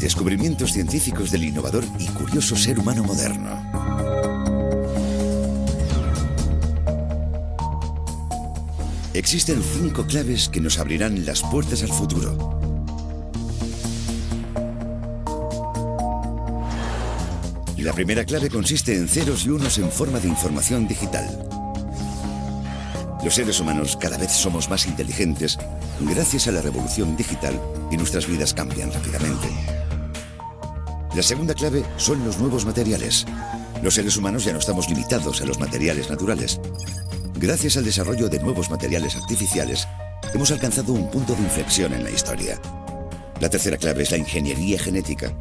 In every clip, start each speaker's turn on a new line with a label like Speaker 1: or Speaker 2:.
Speaker 1: Descubrimientos científicos del innovador y curioso ser humano moderno. Existen 5 claves que nos abrirán las puertas al futuro. La primera clave consiste en ceros y unos en forma de información digital. Los seres humanos cada vez somos más inteligentes gracias a la revolución digital y nuestras vidas cambian rápidamente. La segunda clave son los nuevos materiales. Los seres humanos ya no estamos limitados a los materiales naturales. Gracias al desarrollo de nuevos materiales artificiales, hemos alcanzado un punto de inflexión en la historia. La tercera clave es la ingeniería genética.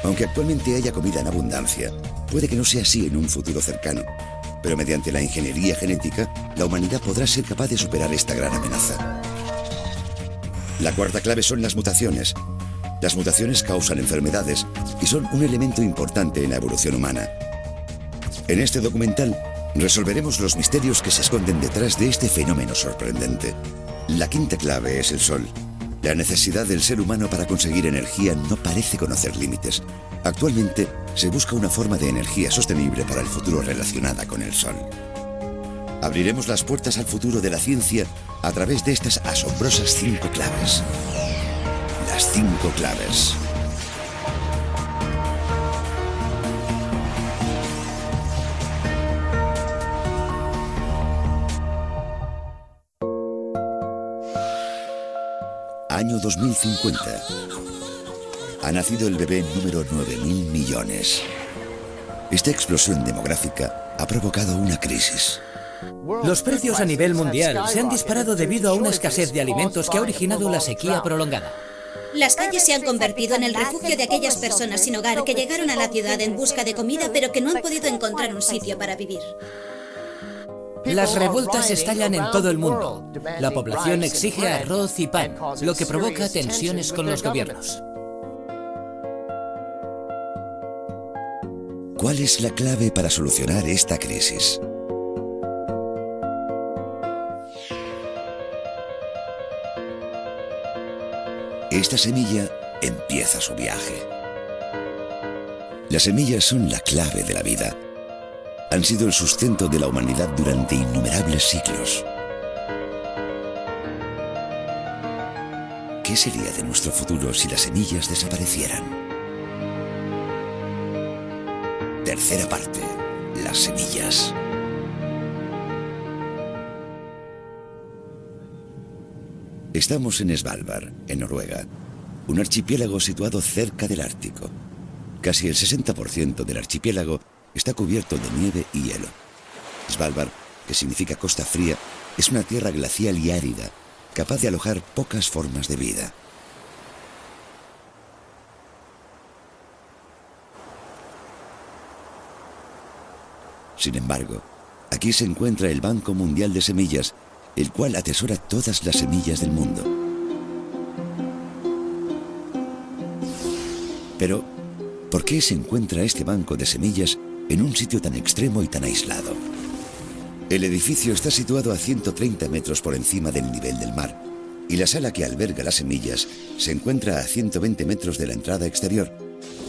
Speaker 1: Aunque actualmente haya comida en abundancia, puede que no sea así en un futuro cercano. Pero mediante la ingeniería genética, la humanidad podrá ser capaz de superar esta gran amenaza. La cuarta clave son las mutaciones. Las mutaciones causan enfermedades y son un elemento importante en la evolución humana. En este documental, resolveremos los misterios que se esconden detrás de este fenómeno sorprendente. La quinta clave es el Sol. La necesidad del ser humano para conseguir energía no parece conocer límites. Actualmente, se busca una forma de energía sostenible para el futuro relacionada con el Sol. Abriremos las puertas al futuro de la ciencia a través de estas asombrosas 5 claves. Las 5 claves. Año 2050. Ha nacido el bebé número 9.000 millones. Esta explosión demográfica ha provocado una crisis.
Speaker 2: Los precios a nivel mundial se han disparado debido a una escasez de alimentos que ha originado la sequía prolongada.
Speaker 3: Las calles se han convertido en el refugio de aquellas personas sin hogar que llegaron a la ciudad en busca de comida pero que no han podido encontrar un sitio para vivir.
Speaker 2: Las revueltas estallan en todo el mundo. La población exige arroz y pan, lo que provoca tensiones con los gobiernos.
Speaker 1: ¿Cuál es la clave para solucionar esta crisis? Esta semilla empieza su viaje. Las semillas son la clave de la vida. Han sido el sustento de la humanidad durante innumerables siglos. ¿Qué sería de nuestro futuro si las semillas desaparecieran? Tercera parte, las semillas. Estamos en Svalbard, en Noruega, un archipiélago situado cerca del Ártico. Casi el 60% del archipiélago está cubierto de nieve y hielo. Svalbard, que significa costa fría, es una tierra glacial y árida, capaz de alojar pocas formas de vida. Sin embargo, aquí se encuentra el Banco Mundial de Semillas, el cual atesora todas las semillas del mundo. Pero, ¿por qué se encuentra este banco de semillas en un sitio tan extremo y tan aislado? El edificio está situado a 130 metros por encima del nivel del mar, y la sala que alberga las semillas se encuentra a 120 metros de la entrada exterior,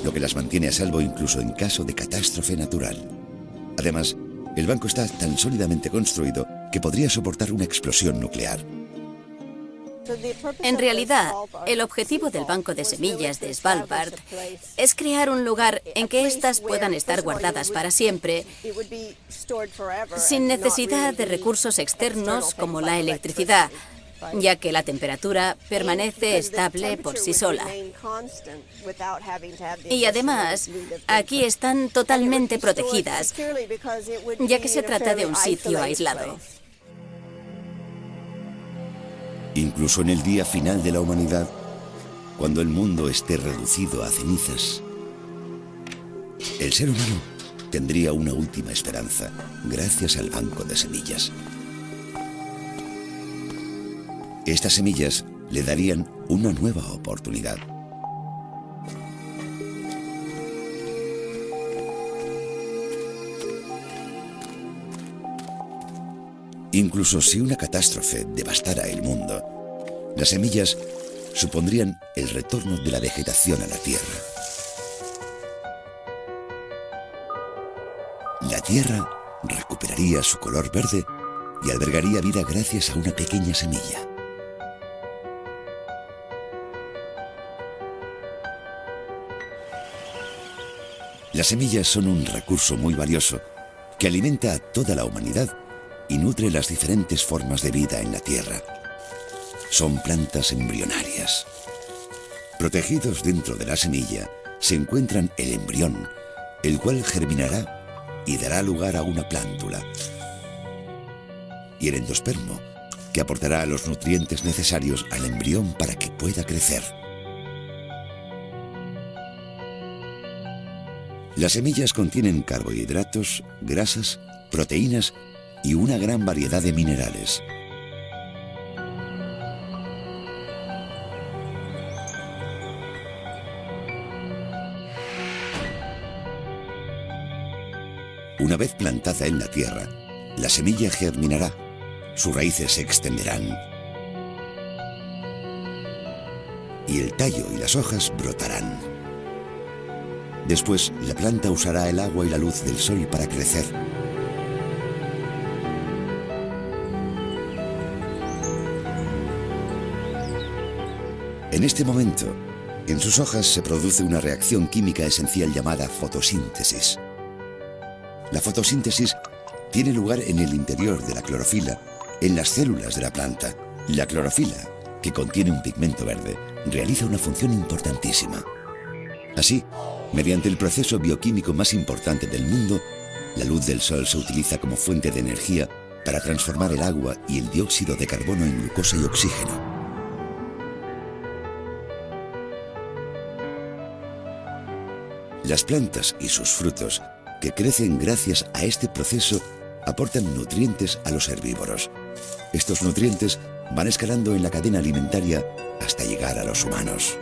Speaker 1: lo que las mantiene a salvo incluso en caso de catástrofe natural. Además, el banco está tan sólidamente construido que podría soportar una explosión nuclear.
Speaker 4: En realidad, el objetivo del Banco de Semillas de Svalbard es crear un lugar en que éstas puedan estar guardadas para siempre, sin necesidad de recursos externos como la electricidad, ya que la temperatura permanece estable por sí sola. Y además, aquí están totalmente protegidas, ya que se trata de un sitio aislado.
Speaker 1: Incluso en el día final de la humanidad, cuando el mundo esté reducido a cenizas, el ser humano tendría una última esperanza gracias al Banco de Semillas. Estas semillas le darían una nueva oportunidad. Incluso si una catástrofe devastara el mundo, las semillas supondrían el retorno de la vegetación a la tierra. tierra recuperaría su color verde y albergaría vida gracias a una pequeña semilla. Las semillas son un recurso muy valioso que alimenta a toda la humanidad y nutre las diferentes formas de vida en la tierra. Son plantas embrionarias. Protegidos dentro de la semilla se encuentran el embrión, el cual germinará y dará lugar a una plántula, y el endospermo, que aportará los nutrientes necesarios al embrión para que pueda crecer. Las semillas contienen carbohidratos, grasas, proteínas y una gran variedad de minerales. Una vez plantada en la tierra, la semilla germinará, sus raíces se extenderán y el tallo y las hojas brotarán. Después, la planta usará el agua y la luz del sol para crecer. En este momento, en sus hojas se produce una reacción química esencial llamada fotosíntesis. La fotosíntesis tiene lugar en el interior de la clorofila, en las células de la planta. La clorofila, que contiene un pigmento verde, realiza una función importantísima. Así, mediante el proceso bioquímico más importante del mundo, la luz del sol se utiliza como fuente de energía para transformar el agua y el dióxido de carbono en glucosa y oxígeno. Las plantas y sus frutos, que crecen gracias a este proceso, aportan nutrientes a los herbívoros. Estos nutrientes van escalando en la cadena alimentaria hasta llegar a los humanos.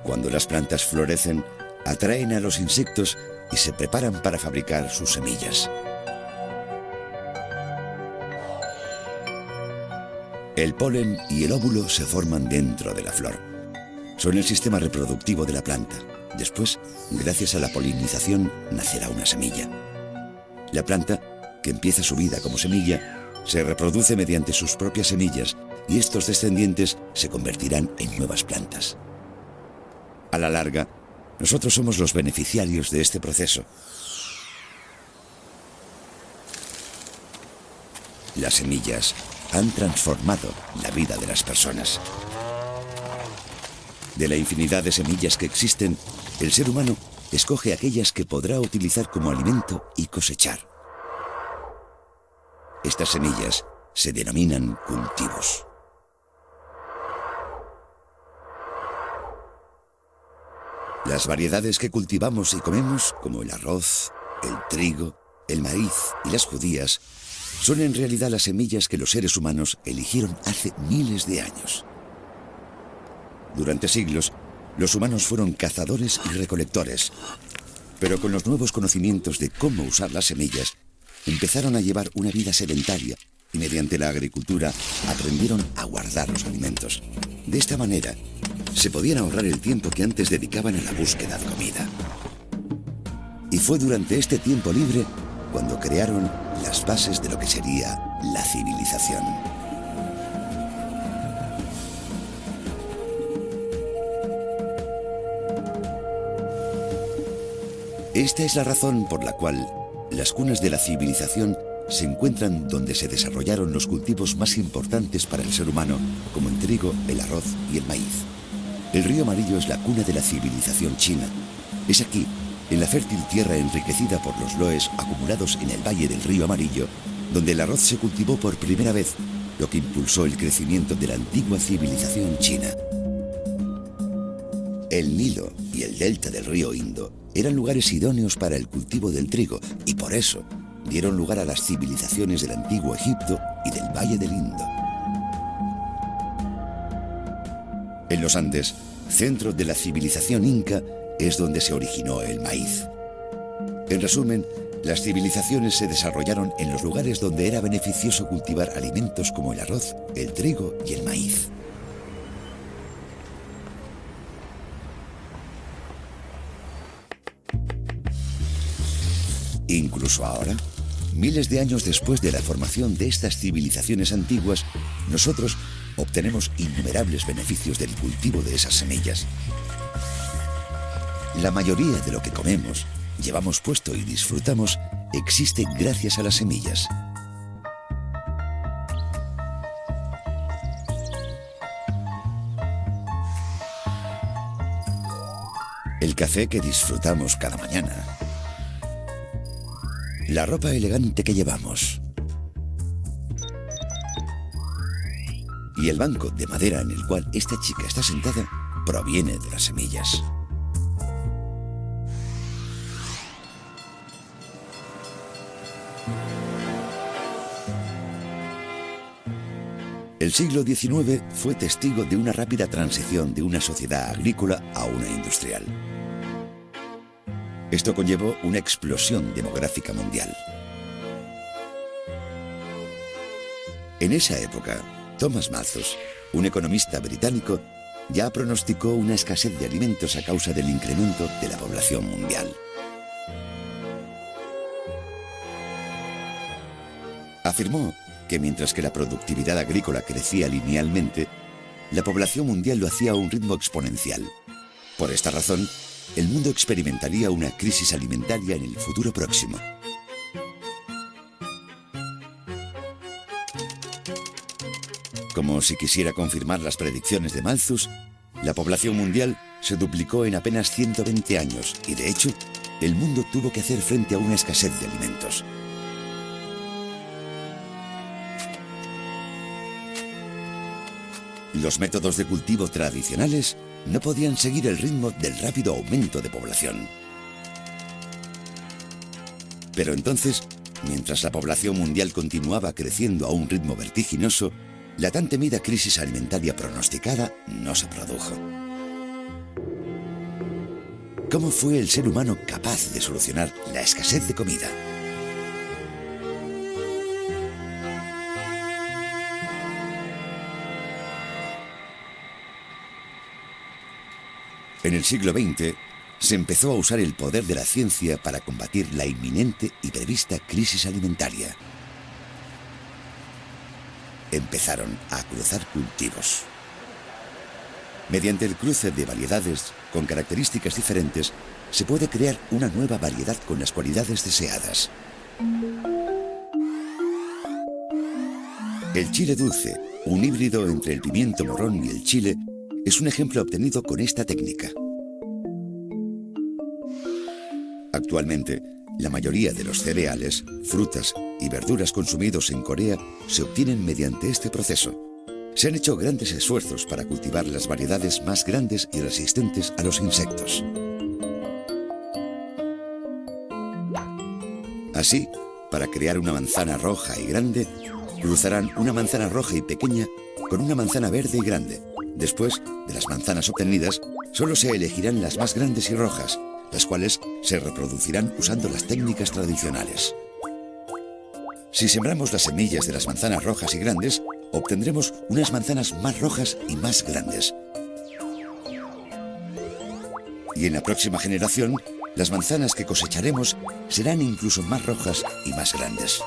Speaker 1: Cuando las plantas florecen, atraen a los insectos y se preparan para fabricar sus semillas. El polen y el óvulo se forman dentro de la flor. Son el sistema reproductivo de la planta. Después, gracias a la polinización, nacerá una semilla. La planta, que empieza su vida como semilla, se reproduce mediante sus propias semillas y estos descendientes se convertirán en nuevas plantas. A la larga, nosotros somos los beneficiarios de este proceso. Las semillas han transformado la vida de las personas. De la infinidad de semillas que existen, el ser humano escoge aquellas que podrá utilizar como alimento y cosechar. Estas semillas se denominan cultivos. Las variedades que cultivamos y comemos, como el arroz, el trigo, el maíz y las judías, son en realidad las semillas que los seres humanos eligieron hace miles de años. Durante siglos, los humanos fueron cazadores y recolectores, pero con los nuevos conocimientos de cómo usar las semillas, empezaron a llevar una vida sedentaria y mediante la agricultura aprendieron a guardar los alimentos. De esta manera, se podían ahorrar el tiempo que antes dedicaban a la búsqueda de comida. Y fue durante este tiempo libre cuando crearon las bases de lo que sería la civilización. Esta es la razón por la cual las cunas de la civilización se encuentran donde se desarrollaron los cultivos más importantes para el ser humano, como el trigo, el arroz y el maíz. El río Amarillo es la cuna de la civilización china. Es aquí, en la fértil tierra enriquecida por los loes acumulados en el valle del río Amarillo, donde el arroz se cultivó por primera vez, lo que impulsó el crecimiento de la antigua civilización china. El Nilo y el delta del río Indo eran lugares idóneos para el cultivo del trigo y por eso dieron lugar a las civilizaciones del antiguo Egipto y del Valle del Indo. En los Andes, centro de la civilización inca, es donde se originó el maíz. En resumen, las civilizaciones se desarrollaron en los lugares donde era beneficioso cultivar alimentos como el arroz, el trigo y el maíz. Incluso ahora, miles de años después de la formación de estas civilizaciones antiguas, nosotros obtenemos innumerables beneficios del cultivo de esas semillas. La mayoría de lo que comemos, llevamos puesto y disfrutamos existe gracias a las semillas. El café que disfrutamos cada mañana. La ropa elegante que llevamos. Y el banco de madera en el cual esta chica está sentada proviene de las semillas. El siglo XIX fue testigo de una rápida transición de una sociedad agrícola a una industrial. Esto conllevó una explosión demográfica mundial. En esa época, Thomas Malthus, un economista británico, ya pronosticó una escasez de alimentos a causa del incremento de la población mundial. Afirmó que mientras que la productividad agrícola crecía linealmente, la población mundial lo hacía a un ritmo exponencial. Por esta razón, el mundo experimentaría una crisis alimentaria en el futuro próximo. Como si quisiera confirmar las predicciones de Malthus, la población mundial se duplicó en apenas 120 años y, de hecho, el mundo tuvo que hacer frente a una escasez de alimentos. Los métodos de cultivo tradicionales no podían seguir el ritmo del rápido aumento de población. Pero entonces, mientras la población mundial continuaba creciendo a un ritmo vertiginoso, la tan temida crisis alimentaria pronosticada no se produjo. ¿Cómo fue el ser humano capaz de solucionar la escasez de comida? En el siglo XX, se empezó a usar el poder de la ciencia para combatir la inminente y prevista crisis alimentaria. Empezaron a cruzar cultivos. Mediante el cruce de variedades con características diferentes, se puede crear una nueva variedad con las cualidades deseadas. El chile dulce, un híbrido entre el pimiento morrón y el chile, es un ejemplo obtenido con esta técnica. Actualmente, la mayoría de los cereales, frutas y verduras consumidos en Corea se obtienen mediante este proceso. Se han hecho grandes esfuerzos para cultivar las variedades más grandes y resistentes a los insectos. Así, para crear una manzana roja y grande, cruzarán una manzana roja y pequeña con una manzana verde y grande. Después de las manzanas obtenidas, solo se elegirán las más grandes y rojas, las cuales se reproducirán usando las técnicas tradicionales. Si sembramos las semillas de las manzanas rojas y grandes, obtendremos unas manzanas más rojas y más grandes. Y en la próxima generación, las manzanas que cosecharemos serán incluso más rojas y más grandes.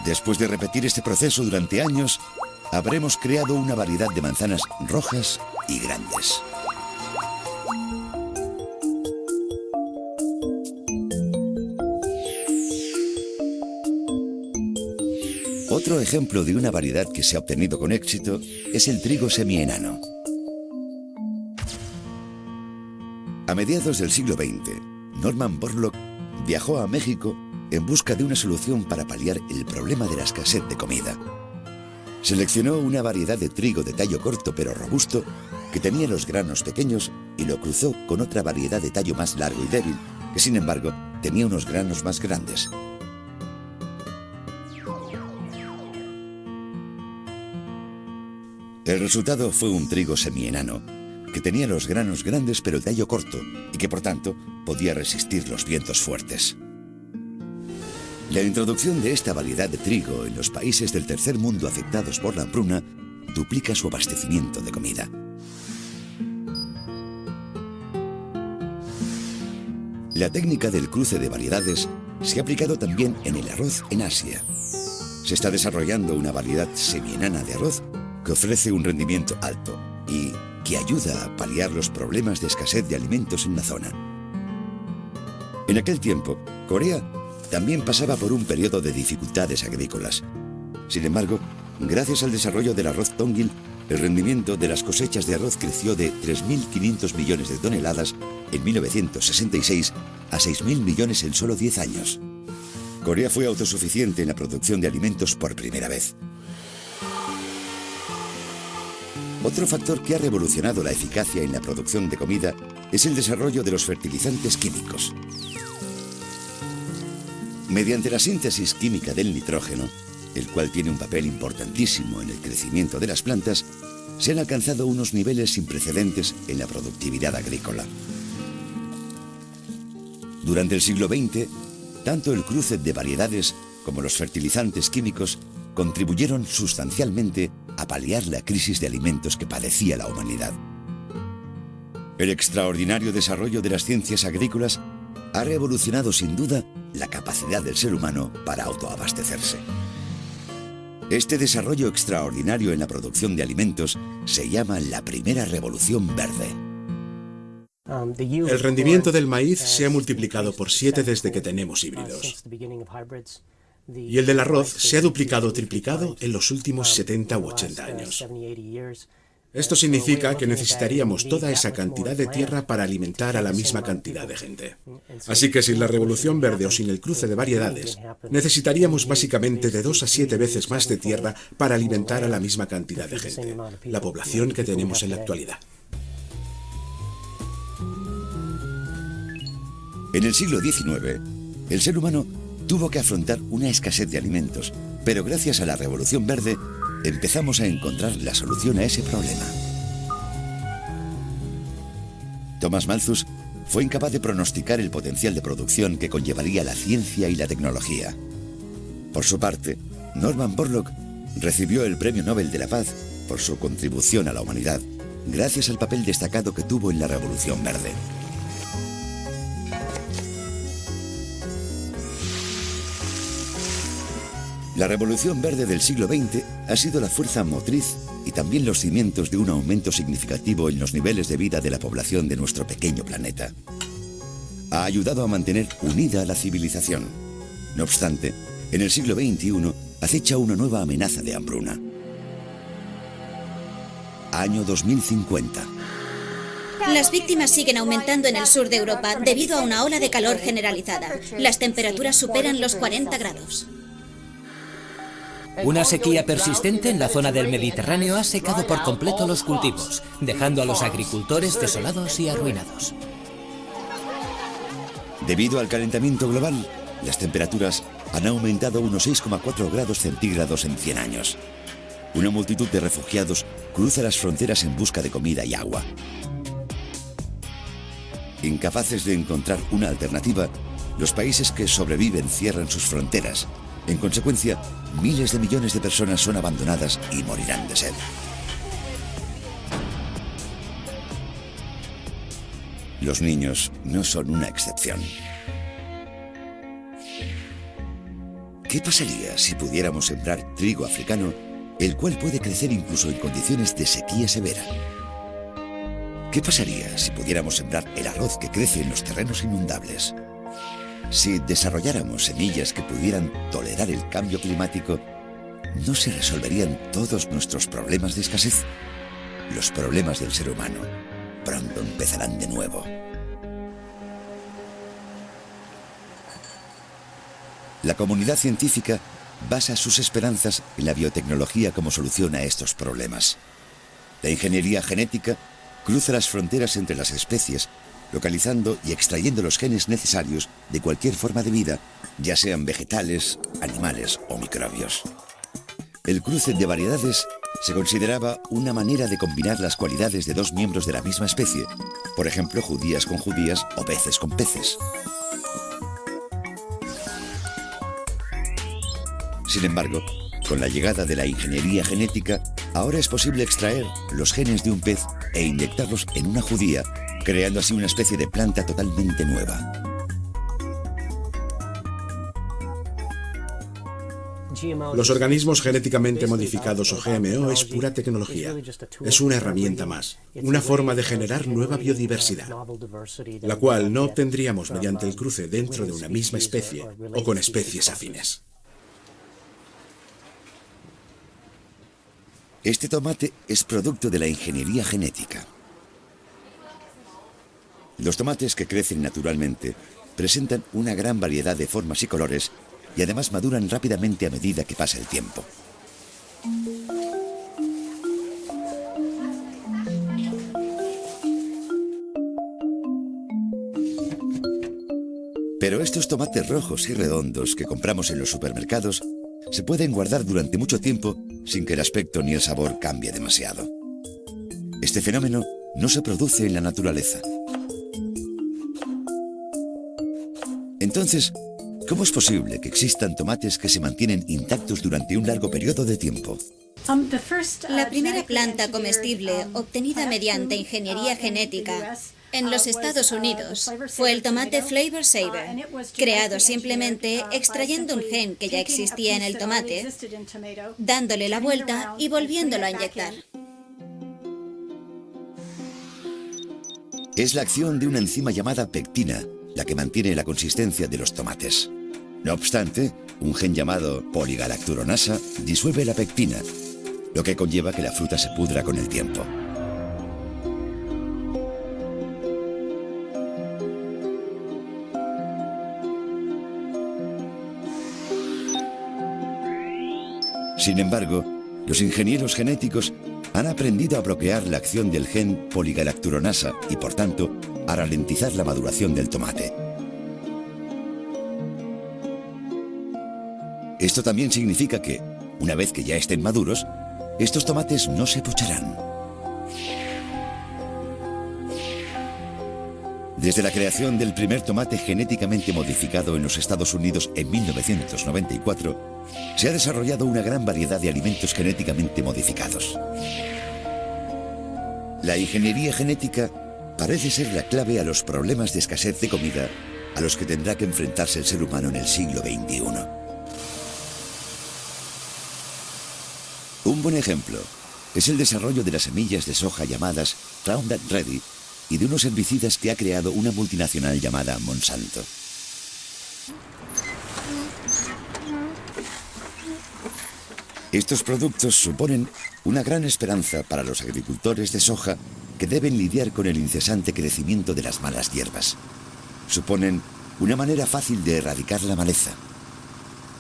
Speaker 1: Después de repetir este proceso durante años, habremos creado una variedad de manzanas rojas y grandes. Otro ejemplo de una variedad que se ha obtenido con éxito es el trigo semienano. A mediados del siglo XX, Norman Borlaug viajó a México en busca de una solución para paliar el problema de la escasez de comida. Seleccionó una variedad de trigo de tallo corto pero robusto que tenía los granos pequeños y lo cruzó con otra variedad de tallo más largo y débil que, sin embargo, tenía unos granos más grandes. El resultado fue un trigo semienano que tenía los granos grandes pero el tallo corto y que, por tanto, podía resistir los vientos fuertes. La introducción de esta variedad de trigo en los países del tercer mundo afectados por la hambruna duplica su abastecimiento de comida. La técnica del cruce de variedades se ha aplicado también en el arroz en Asia. Se está desarrollando una variedad semienana de arroz que ofrece un rendimiento alto y que ayuda a paliar los problemas de escasez de alimentos en la zona. En aquel tiempo, Corea también pasaba por un periodo de dificultades agrícolas. Sin embargo, gracias al desarrollo del arroz Tongil, el rendimiento de las cosechas de arroz creció de 3.500 millones de toneladas en 1966 a 6.000 millones en solo 10 años. Corea fue autosuficiente en la producción de alimentos por primera vez. Otro factor que ha revolucionado la eficacia en la producción de comida es el desarrollo de los fertilizantes químicos. Mediante la síntesis química del nitrógeno, el cual tiene un papel importantísimo en el crecimiento de las plantas, se han alcanzado unos niveles sin precedentes en la productividad agrícola. Durante el siglo XX, tanto el cruce de variedades como los fertilizantes químicos contribuyeron sustancialmente a paliar la crisis de alimentos que padecía la humanidad. El extraordinario desarrollo de las ciencias agrícolas ha revolucionado sin duda la capacidad del ser humano para autoabastecerse. Este desarrollo extraordinario en la producción de alimentos se llama la primera revolución verde.
Speaker 5: El rendimiento del maíz se ha multiplicado por 7 desde que tenemos híbridos. Y el del arroz se ha duplicado o triplicado en los últimos 70 u 80 años. Esto significa que necesitaríamos toda esa cantidad de tierra para alimentar a la misma cantidad de gente. Así que sin la revolución verde o sin el cruce de variedades, necesitaríamos básicamente de 2 a 7 veces más de tierra para alimentar a la misma cantidad de gente, la población que tenemos en la actualidad.
Speaker 1: En el siglo XIX, el ser humano tuvo que afrontar una escasez de alimentos, pero gracias a la revolución verde, empezamos a encontrar la solución a ese problema. Thomas Malthus fue incapaz de pronosticar el potencial de producción que conllevaría la ciencia y la tecnología. Por su parte, Norman Borlaug recibió el Premio Nobel de la Paz por su contribución a la humanidad, gracias al papel destacado que tuvo en la Revolución Verde. La Revolución Verde del siglo XX ha sido la fuerza motriz y también los cimientos de un aumento significativo en los niveles de vida de la población de nuestro pequeño planeta. Ha ayudado a mantener unida a la civilización. No obstante, en el siglo XXI acecha una nueva amenaza de hambruna. Año 2050.
Speaker 3: Las víctimas siguen aumentando en el sur de Europa debido a una ola de calor generalizada. Las temperaturas superan los 40 grados.
Speaker 2: Una sequía persistente en la zona del Mediterráneo ha secado por completo los cultivos, dejando a los agricultores desolados y arruinados.
Speaker 1: Debido al calentamiento global, las temperaturas han aumentado unos 6,4 grados centígrados en 100 años. Una multitud de refugiados cruza las fronteras en busca de comida y agua. Incapaces de encontrar una alternativa, los países que sobreviven cierran sus fronteras. En consecuencia, miles de millones de personas son abandonadas y morirán de sed. Los niños no son una excepción. ¿Qué pasaría si pudiéramos sembrar trigo africano, el cual puede crecer incluso en condiciones de sequía severa? ¿Qué pasaría si pudiéramos sembrar el arroz que crece en los terrenos inundables? Si desarrolláramos semillas que pudieran tolerar el cambio climático, ¿no se resolverían todos nuestros problemas de escasez? Los problemas del ser humano pronto empezarán de nuevo. La comunidad científica basa sus esperanzas en la biotecnología como solución a estos problemas. La ingeniería genética cruza las fronteras entre las especies, localizando y extrayendo los genes necesarios de cualquier forma de vida, ya sean vegetales, animales o microbios. El cruce de variedades se consideraba una manera de combinar las cualidades de dos miembros de la misma especie, por ejemplo, judías con judías o peces con peces. Sin embargo, con la llegada de la ingeniería genética, ahora es posible extraer los genes de un pez e inyectarlos en una judía, creando así una especie de planta totalmente nueva.
Speaker 5: Los organismos genéticamente modificados o GMO es pura tecnología. Es una herramienta más, una forma de generar nueva biodiversidad, la cual no obtendríamos mediante el cruce dentro de una misma especie o con especies afines.
Speaker 1: Este tomate es producto de la ingeniería genética. Los tomates que crecen naturalmente presentan una gran variedad de formas y colores y además maduran rápidamente a medida que pasa el tiempo. Pero estos tomates rojos y redondos que compramos en los supermercados se pueden guardar durante mucho tiempo sin que el aspecto ni el sabor cambie demasiado. Este fenómeno no se produce en la naturaleza. Entonces, ¿cómo es posible que existan tomates que se mantienen intactos durante un largo periodo de tiempo?
Speaker 3: La primera planta comestible obtenida mediante ingeniería genética en los Estados Unidos fue el tomate Flavor Saver, creado simplemente extrayendo un gen que ya existía en el tomate, dándole la vuelta y volviéndolo a inyectar.
Speaker 1: Es la acción de una enzima llamada pectina la que mantiene la consistencia de los tomates. No obstante, un gen llamado poligalacturonasa disuelve la pectina, lo que conlleva que la fruta se pudra con el tiempo. Sin embargo, los ingenieros genéticos han aprendido a bloquear la acción del gen poligalacturonasa y, por tanto, a ralentizar la maduración del tomate. Esto también significa que, una vez que ya estén maduros, estos tomates no se pocharán. Desde la creación del primer tomate genéticamente modificado en los Estados Unidos en 1994, se ha desarrollado una gran variedad de alimentos genéticamente modificados. La ingeniería genética parece ser la clave a los problemas de escasez de comida a los que tendrá que enfrentarse el ser humano en el siglo XXI. Un buen ejemplo es el desarrollo de las semillas de soja llamadas Roundup Ready y de unos herbicidas que ha creado una multinacional llamada Monsanto. Estos productos suponen una gran esperanza para los agricultores de soja que deben lidiar con el incesante crecimiento de las malas hierbas. Suponen una manera fácil de erradicar la maleza.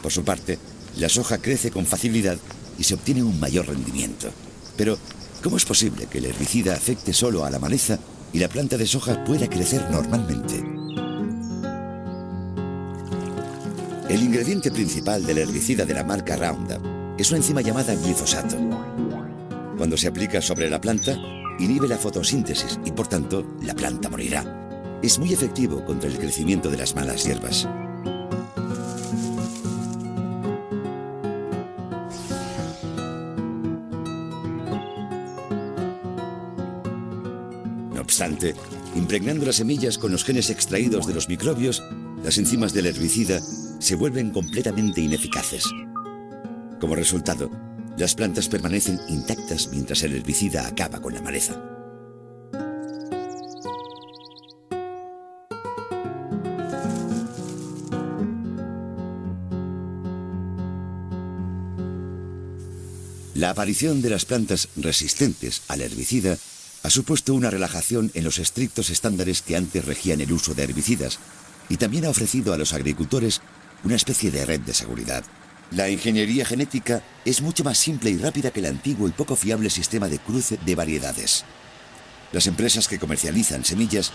Speaker 1: Por su parte, la soja crece con facilidad y se obtiene un mayor rendimiento. Pero, ¿cómo es posible que el herbicida afecte solo a la maleza y la planta de soja pueda crecer normalmente? El ingrediente principal del herbicida de la marca Roundup es una enzima llamada glifosato. Cuando se aplica sobre la planta, inhibe la fotosíntesis y, por tanto, la planta morirá. Es muy efectivo contra el crecimiento de las malas hierbas. No obstante, impregnando las semillas con los genes extraídos de los microbios, las enzimas del herbicida se vuelven completamente ineficaces. Como resultado, las plantas permanecen intactas mientras el herbicida acaba con la maleza. La aparición de las plantas resistentes al herbicida ha supuesto una relajación en los estrictos estándares que antes regían el uso de herbicidas y también ha ofrecido a los agricultores una especie de red de seguridad. La ingeniería genética es mucho más simple y rápida que el antiguo y poco fiable sistema de cruce de variedades. Las empresas que comercializan semillas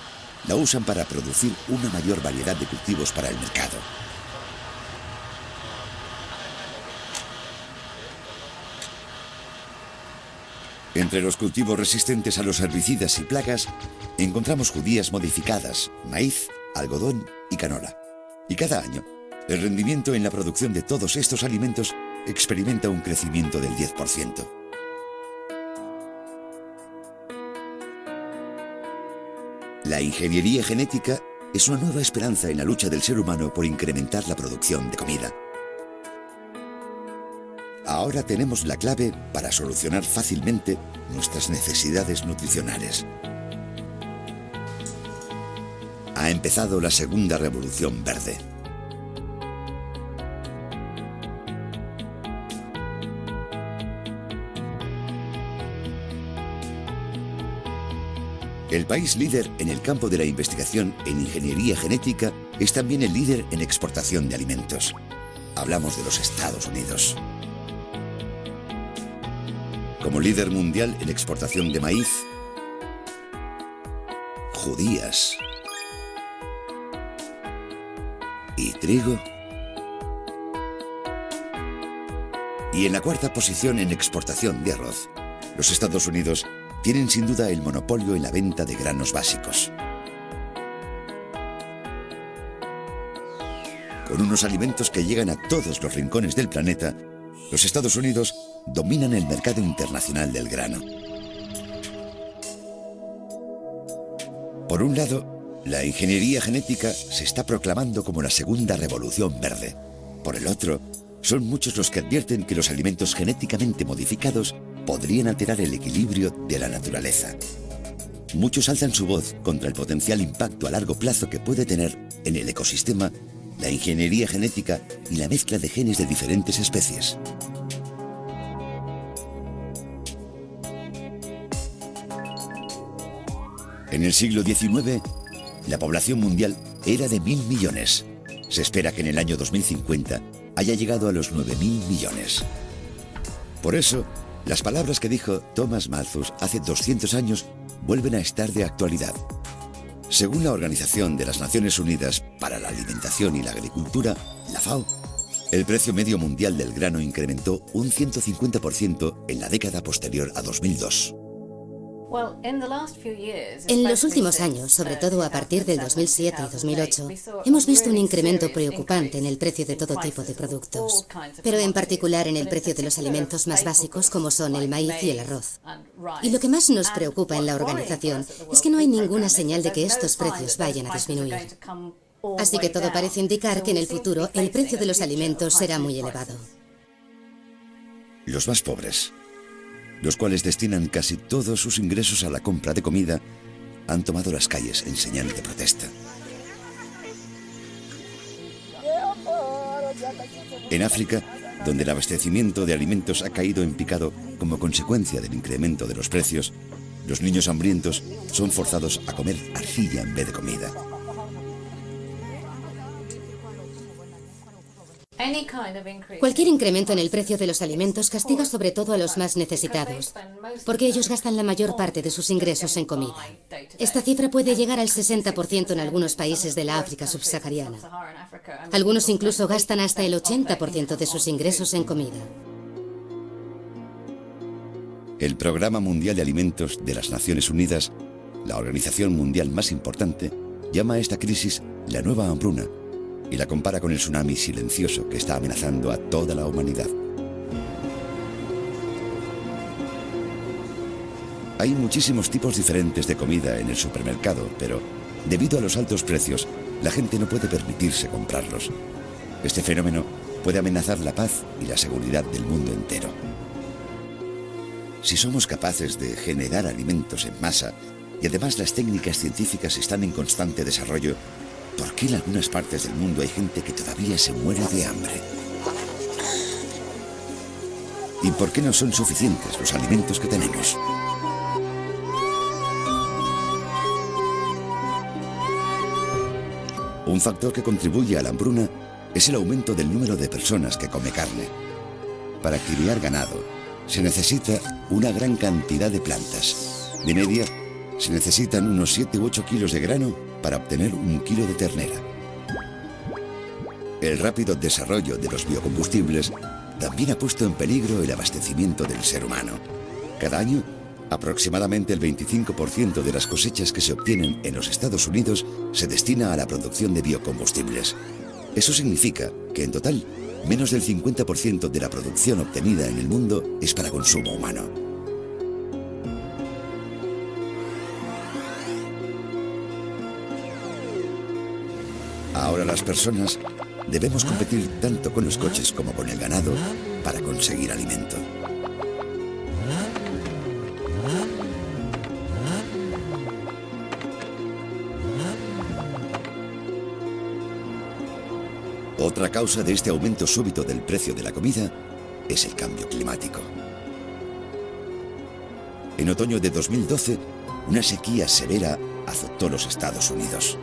Speaker 1: la usan para producir una mayor variedad de cultivos para el mercado. Entre los cultivos resistentes a los herbicidas y plagas, encontramos judías modificadas, maíz, algodón y canola. Y cada año, el rendimiento en la producción de todos estos alimentos experimenta un crecimiento del 10%. La ingeniería genética es una nueva esperanza en la lucha del ser humano por incrementar la producción de comida. Ahora tenemos la clave para solucionar fácilmente nuestras necesidades nutricionales. Ha empezado la segunda revolución verde. El país líder en el campo de la investigación en ingeniería genética es también el líder en exportación de alimentos. Hablamos de los Estados Unidos. Como líder mundial en exportación de maíz, judías y trigo, y en la cuarta posición en exportación de arroz, los Estados Unidos tienen sin duda el monopolio en la venta de granos básicos. Con unos alimentos que llegan a todos los rincones del planeta, los Estados Unidos dominan el mercado internacional del grano. Por un lado, la ingeniería genética se está proclamando como la segunda revolución verde. Por el otro, son muchos los que advierten que los alimentos genéticamente modificados podrían alterar el equilibrio de la naturaleza. Muchos alzan su voz contra el potencial impacto a largo plazo que puede tener en el ecosistema la ingeniería genética y la mezcla de genes de diferentes especies. En el siglo XIX, la población mundial era de 1.000 millones. Se espera que en el año 2050 haya llegado a los 9.000 millones. Por eso, las palabras que dijo Thomas Malthus hace 200 años vuelven a estar de actualidad. Según la Organización de las Naciones Unidas para la Alimentación y la Agricultura, la FAO, el precio medio mundial del grano incrementó un 150% en la década posterior a 2002.
Speaker 6: En los últimos años, sobre todo a partir del 2007 y 2008, hemos visto un incremento preocupante en el precio de todo tipo de productos, pero en particular en el precio de los alimentos más básicos como son el maíz y el arroz. Y lo que más nos preocupa en la organización es que no hay ninguna señal de que estos precios vayan a disminuir. Así que todo parece indicar que en el futuro el precio de los alimentos será muy elevado.
Speaker 1: Los más pobres, los cuales destinan casi todos sus ingresos a la compra de comida, han tomado las calles en señal de protesta. En África, donde el abastecimiento de alimentos ha caído en picado como consecuencia del incremento de los precios, los niños hambrientos son forzados a comer arcilla en vez de comida.
Speaker 6: Cualquier incremento en el precio de los alimentos castiga sobre todo a los más necesitados, porque ellos gastan la mayor parte de sus ingresos en comida. Esta cifra puede llegar al 60% en algunos países de la África subsahariana. Algunos incluso gastan hasta el 80% de sus ingresos en comida.
Speaker 1: El Programa Mundial de Alimentos de las Naciones Unidas, la organización mundial más importante, llama a esta crisis la nueva hambruna y la compara con el tsunami silencioso que está amenazando a toda la humanidad. Hay muchísimos tipos diferentes de comida en el supermercado, pero debido a los altos precios, la gente no puede permitirse comprarlos. Este fenómeno puede amenazar la paz y la seguridad del mundo entero. Si somos capaces de generar alimentos en masa y además las técnicas científicas están en constante desarrollo, ¿por qué en algunas partes del mundo hay gente que todavía se muere de hambre? ¿Y por qué no son suficientes los alimentos que tenemos? Un factor que contribuye a la hambruna es el aumento del número de personas que come carne. Para criar ganado, se necesita una gran cantidad de plantas. De media, se necesitan unos 7 u 8 kilos de grano para obtener 1 kilo de ternera. El rápido desarrollo de los biocombustibles también ha puesto en peligro el abastecimiento del ser humano. Cada año, aproximadamente el 25% de las cosechas que se obtienen en los Estados Unidos se destina a la producción de biocombustibles. Eso significa que, en total, menos del 50% de la producción obtenida en el mundo es para consumo humano. Ahora las personas debemos competir tanto con los coches como con el ganado para conseguir alimento. Otra causa de este aumento súbito del precio de la comida es el cambio climático. En otoño de 2012, una sequía severa azotó los Estados Unidos.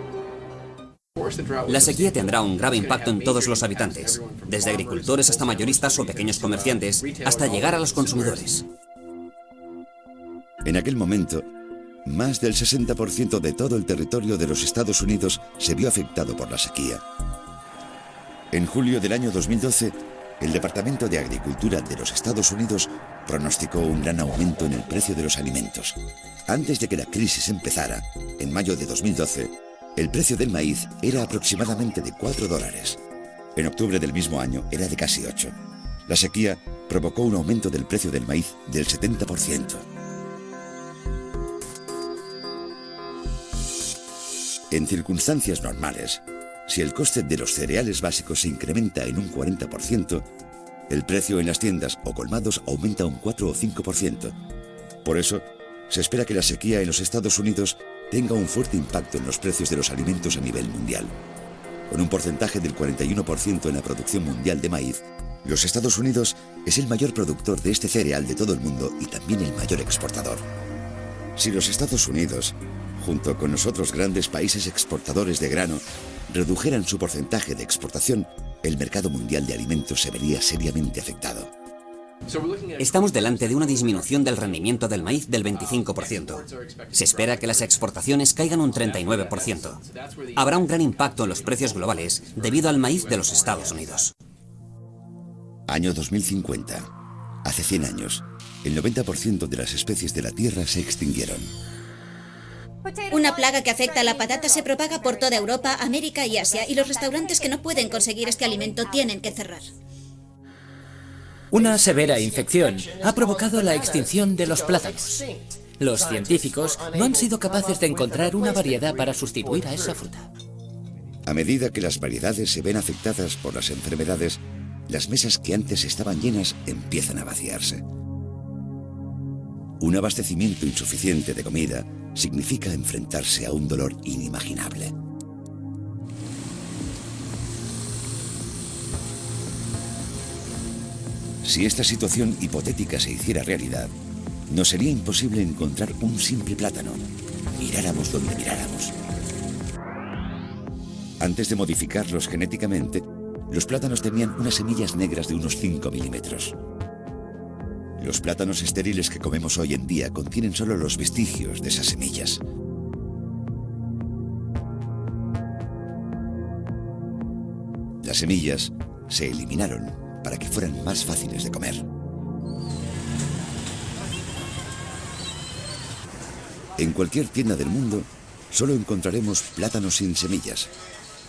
Speaker 7: La sequía tendrá un grave impacto en todos los habitantes, desde agricultores hasta mayoristas o pequeños comerciantes, hasta llegar a los consumidores.
Speaker 1: En aquel momento, más del 60% de todo el territorio de los Estados Unidos se vio afectado por la sequía. En julio del año 2012, el Departamento de Agricultura de los Estados Unidos pronosticó un gran aumento en el precio de los alimentos. Antes de que la crisis empezara, en mayo de 2012, el precio del maíz era aproximadamente de $4. En octubre del mismo año era de casi 8. La sequía provocó un aumento del precio del maíz del 70%. En circunstancias normales, si el coste de los cereales básicos se incrementa en un 40%, el precio en las tiendas o colmados aumenta un 4 o 5%. Por eso, se espera que la sequía en los Estados Unidos tenga un fuerte impacto en los precios de los alimentos a nivel mundial. Con un porcentaje del 41% en la producción mundial de maíz, los Estados Unidos es el mayor productor de este cereal de todo el mundo y también el mayor exportador. Si los Estados Unidos, junto con los otros grandes países exportadores de grano, redujeran su porcentaje de exportación, el mercado mundial de alimentos se vería seriamente afectado.
Speaker 7: Estamos delante de una disminución del rendimiento del maíz del 25%. Se espera que las exportaciones caigan un 39%. Habrá un gran impacto en los precios globales debido al maíz de los Estados Unidos.
Speaker 1: Año 2050. Hace 100 años, el 90% de las especies de la Tierra se extinguieron.
Speaker 3: Una plaga que afecta a la patata se propaga por toda Europa, América y Asia, y los restaurantes que no pueden conseguir este alimento tienen que cerrar.
Speaker 2: Una severa infección ha provocado la extinción de los plátanos. Los científicos no han sido capaces de encontrar una variedad para sustituir a esa fruta.
Speaker 1: A medida que las variedades se ven afectadas por las enfermedades, las mesas que antes estaban llenas empiezan a vaciarse. Un abastecimiento insuficiente de comida significa enfrentarse a un dolor inimaginable. Si esta situación hipotética se hiciera realidad, nos sería imposible encontrar un simple plátano, miráramos donde miráramos. Antes de modificarlos genéticamente, los plátanos tenían unas semillas negras de unos 5 milímetros. Los plátanos estériles que comemos hoy en día contienen solo los vestigios de esas semillas. Las semillas se eliminaron para que fueran más fáciles de comer. En cualquier tienda del mundo, solo encontraremos plátanos sin semillas,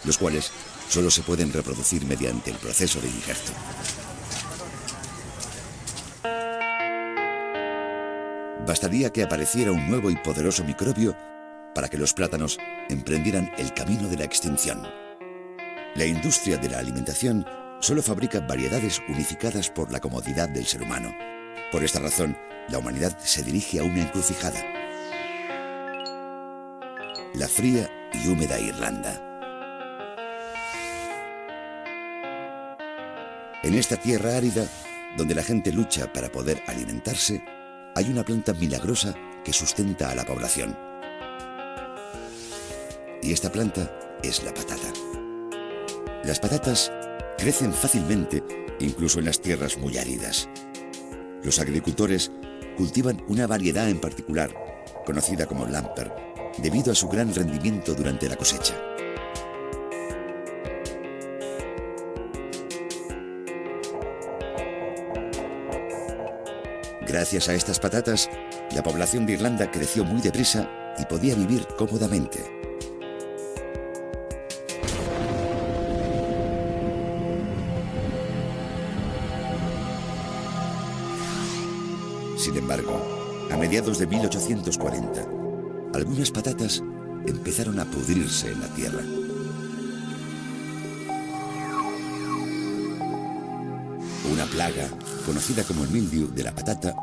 Speaker 1: los cuales solo se pueden reproducir mediante el proceso de injerto. Bastaría que apareciera un nuevo y poderoso microbio para que los plátanos emprendieran el camino de la extinción. La industria de la alimentación solo fabrica variedades unificadas por la comodidad del ser humano. Por esta razón, la humanidad se dirige a una encrucijada: la fría y húmeda Irlanda. En esta tierra árida, donde la gente lucha para poder alimentarse, hay una planta milagrosa que sustenta a la población. Y esta planta es la patata. Las patatas crecen fácilmente, incluso en las tierras muy áridas. Los agricultores cultivan una variedad en particular, conocida como Lamper, debido a su gran rendimiento durante la cosecha. Gracias a estas patatas, la población de Irlanda creció muy deprisa y podía vivir cómodamente. Sin embargo, a mediados de 1840, algunas patatas empezaron a pudrirse en la tierra. Una plaga, conocida como el mildiu de la patata,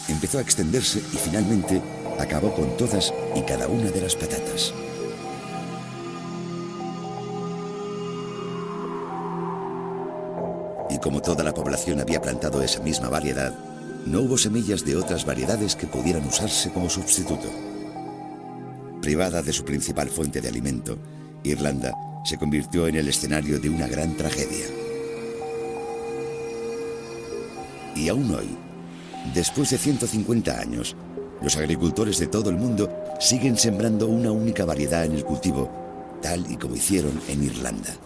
Speaker 1: empezó a extenderse y finalmente acabó con todas y cada una de las patatas. Y como toda la población había plantado esa misma variedad, no hubo semillas de otras variedades que pudieran usarse como sustituto. Privada de su principal fuente de alimento, Irlanda se convirtió en el escenario de una gran tragedia. Y aún hoy, después de 150 años, los agricultores de todo el mundo siguen sembrando una única variedad en el cultivo, tal y como hicieron en Irlanda.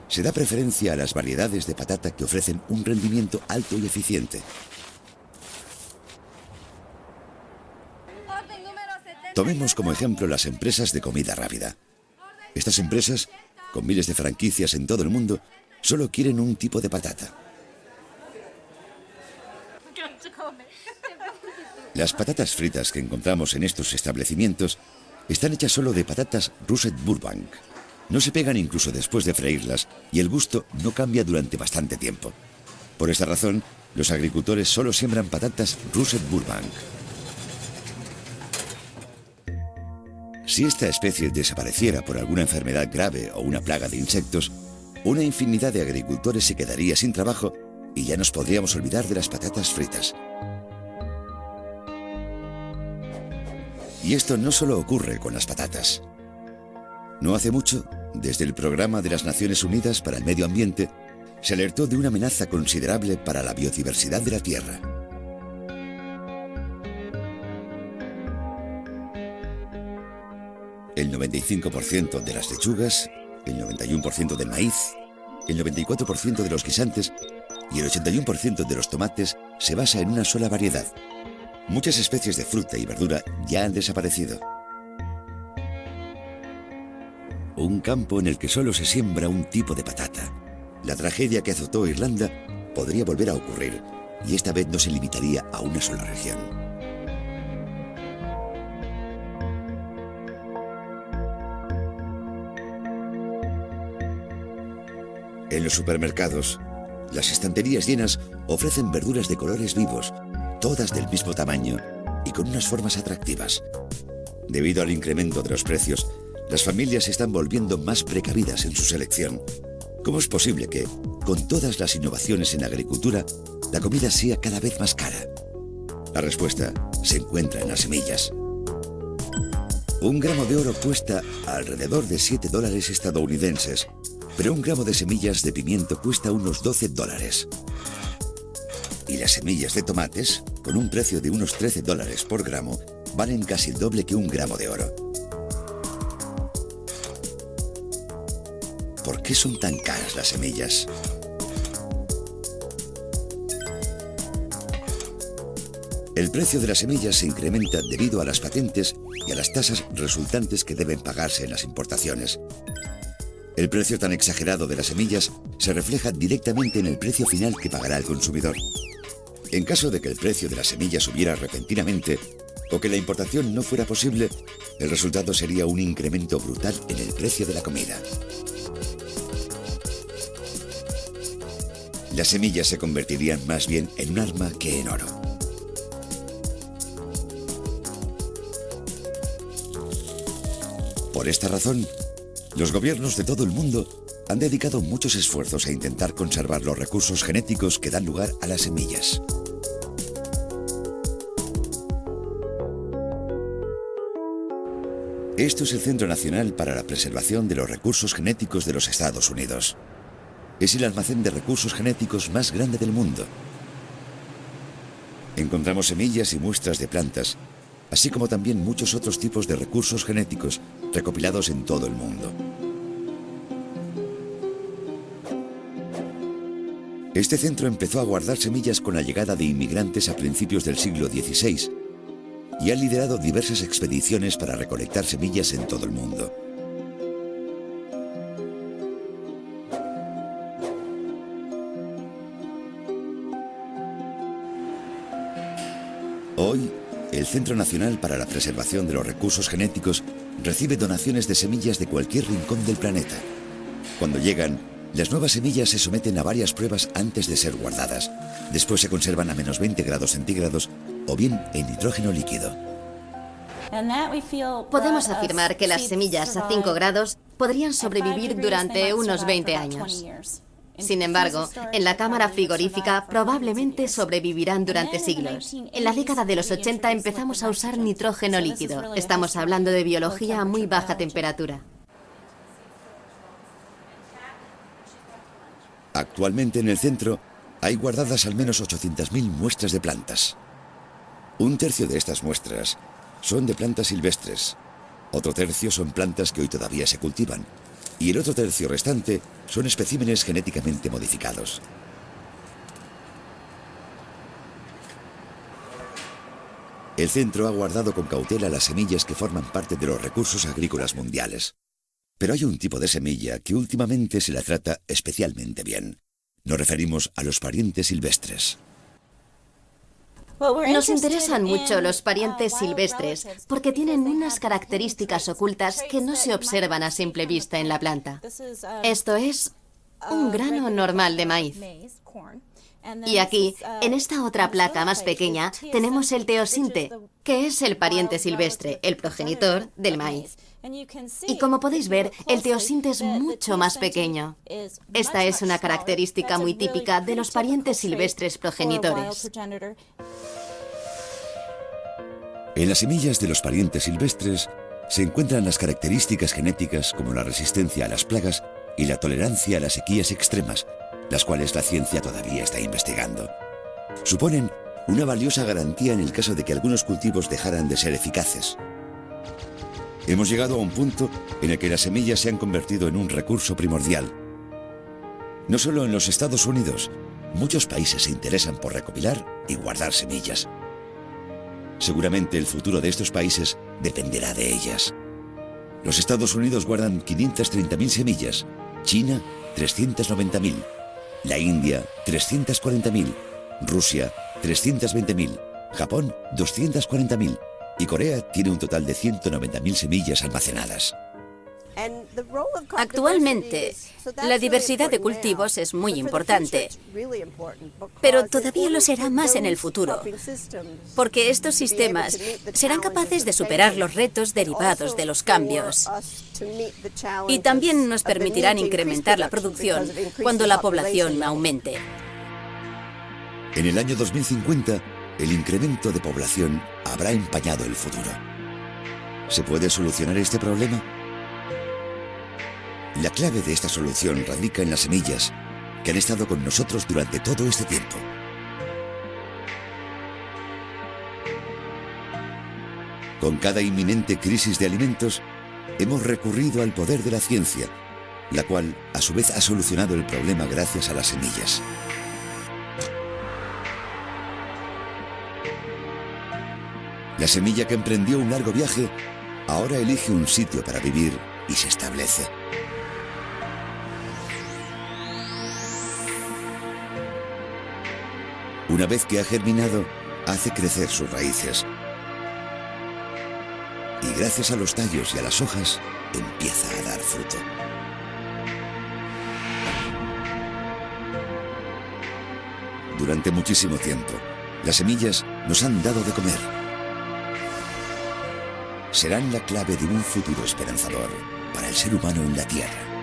Speaker 1: Se da preferencia a las variedades de patata que ofrecen un rendimiento alto y eficiente. Tomemos como ejemplo las empresas de comida rápida. Estas empresas, con miles de franquicias en todo el mundo, solo quieren un tipo de patata. Las patatas fritas que encontramos en estos establecimientos están hechas solo de patatas Russet Burbank. No se pegan incluso después de freírlas y el gusto no cambia durante bastante tiempo. Por esta razón, los agricultores solo siembran patatas Russet Burbank. Si esta especie desapareciera por alguna enfermedad grave o una plaga de insectos, una infinidad de agricultores se quedaría sin trabajo y ya nos podríamos olvidar de las patatas fritas. Y esto no solo ocurre con las patatas. No hace mucho, desde el Programa de las Naciones Unidas para el Medio Ambiente, se alertó de una amenaza considerable para la biodiversidad de la Tierra. El 95% de las lechugas, el 91% del maíz, el 94% de los guisantes y el 81% de los tomates se basa en una sola variedad. Muchas especies de fruta y verdura ya han desaparecido. Un campo en el que solo se siembra un tipo de patata. La tragedia que azotó Irlanda podría volver a ocurrir, y esta vez no se limitaría a una sola región. En los supermercados, las estanterías llenas ofrecen verduras de colores vivos, todas del mismo tamaño y con unas formas atractivas. Debido al incremento de los precios, las familias se están volviendo más precavidas en su selección. ¿Cómo es posible que, con todas las innovaciones en agricultura, la comida sea cada vez más cara? La respuesta se encuentra en las semillas. Un gramo de oro cuesta alrededor de $7 estadounidenses, pero un gramo de semillas de pimiento cuesta unos $12. Y las semillas de tomates, con un precio de unos $13 por gramo, valen casi el doble que un gramo de oro. ¿Por qué son tan caras las semillas? El precio de las semillas se incrementa debido a las patentes y a las tasas resultantes que deben pagarse en las importaciones. El precio tan exagerado de las semillas se refleja directamente en el precio final que pagará el consumidor. En caso de que el precio de las semillas subiera repentinamente o que la importación no fuera posible, el resultado sería un incremento brutal en el precio de la comida. Las semillas se convertirían más bien en un arma que en oro. Por esta razón, los gobiernos de todo el mundo han dedicado muchos esfuerzos a intentar conservar los recursos genéticos que dan lugar a las semillas. Esto es el Centro Nacional para la Preservación de los Recursos Genéticos de los Estados Unidos. Es el almacén de recursos genéticos más grande del mundo. Encontramos semillas y muestras de plantas, así como también muchos otros tipos de recursos genéticos recopilados en todo el mundo. Este centro empezó a guardar semillas con la llegada de inmigrantes a principios del siglo XVI y ha liderado diversas expediciones para recolectar semillas en todo el mundo. Hoy, el Centro Nacional para la Preservación de los Recursos Genéticos recibe donaciones de semillas de cualquier rincón del planeta. Cuando llegan, Las nuevas semillas se someten a varias pruebas antes de ser guardadas. Después se conservan a menos 20 grados centígrados o bien en nitrógeno líquido.
Speaker 8: Podemos afirmar que las semillas a 5 grados podrían sobrevivir durante unos 20 años. Sin embargo, en la cámara frigorífica probablemente sobrevivirán durante siglos. En la década de los 80 empezamos a usar nitrógeno líquido. Estamos hablando de biología a muy baja temperatura.
Speaker 1: Actualmente en el centro hay guardadas al menos 800.000 muestras de plantas. Un tercio de estas muestras son de plantas silvestres, otro tercio son plantas que hoy todavía se cultivan, y el otro tercio restante son especímenes genéticamente modificados. El centro ha guardado con cautela las semillas que forman parte de los recursos agrícolas mundiales. Pero hay un tipo de semilla que últimamente se la trata especialmente bien. Nos referimos a los parientes silvestres.
Speaker 8: Nos interesan mucho los parientes silvestres porque tienen unas características ocultas que no se observan a simple vista en la planta. Esto es un grano normal de maíz. Y aquí, en esta otra placa más pequeña, tenemos el teosinte, que es el pariente silvestre, el progenitor del maíz. Y como podéis ver, el teosinte es mucho más pequeño. Esta es una característica muy típica de los parientes silvestres progenitores.
Speaker 1: En las semillas de los parientes silvestres se encuentran las características genéticas como la resistencia a las plagas y la tolerancia a las sequías extremas, las cuales la ciencia todavía está investigando. Suponen una valiosa garantía en el caso de que algunos cultivos dejaran de ser eficaces. Hemos llegado a un punto en el que las semillas se han convertido en un recurso primordial. No solo en los Estados Unidos, muchos países se interesan por recopilar y guardar semillas. Seguramente el futuro de estos países dependerá de ellas. Los Estados Unidos guardan 530.000 semillas, China 390.000, la India 340.000, Rusia 320.000, Japón 240.000 y Corea tiene un total de 190.000 semillas almacenadas.
Speaker 4: Actualmente, la diversidad de cultivos es muy importante, pero todavía lo será más en el futuro, porque estos sistemas serán capaces de superar los retos derivados de los cambios y también nos permitirán incrementar la producción cuando la población aumente.
Speaker 1: En el año 2050, el incremento de población habrá empañado el futuro. ¿Se puede solucionar este problema? La clave de esta solución radica en las semillas que han estado con nosotros durante todo este tiempo. Con cada inminente crisis de alimentos, hemos recurrido al poder de la ciencia, la cual a su vez ha solucionado el problema gracias a las semillas. La semilla que emprendió un largo viaje ahora elige un sitio para vivir y se establece. Una vez que ha germinado, hace crecer sus raíces. Y gracias a los tallos y a las hojas, empieza a dar fruto. Durante muchísimo tiempo, las semillas nos han dado de comer. Serán la clave de un futuro esperanzador para el ser humano en la Tierra.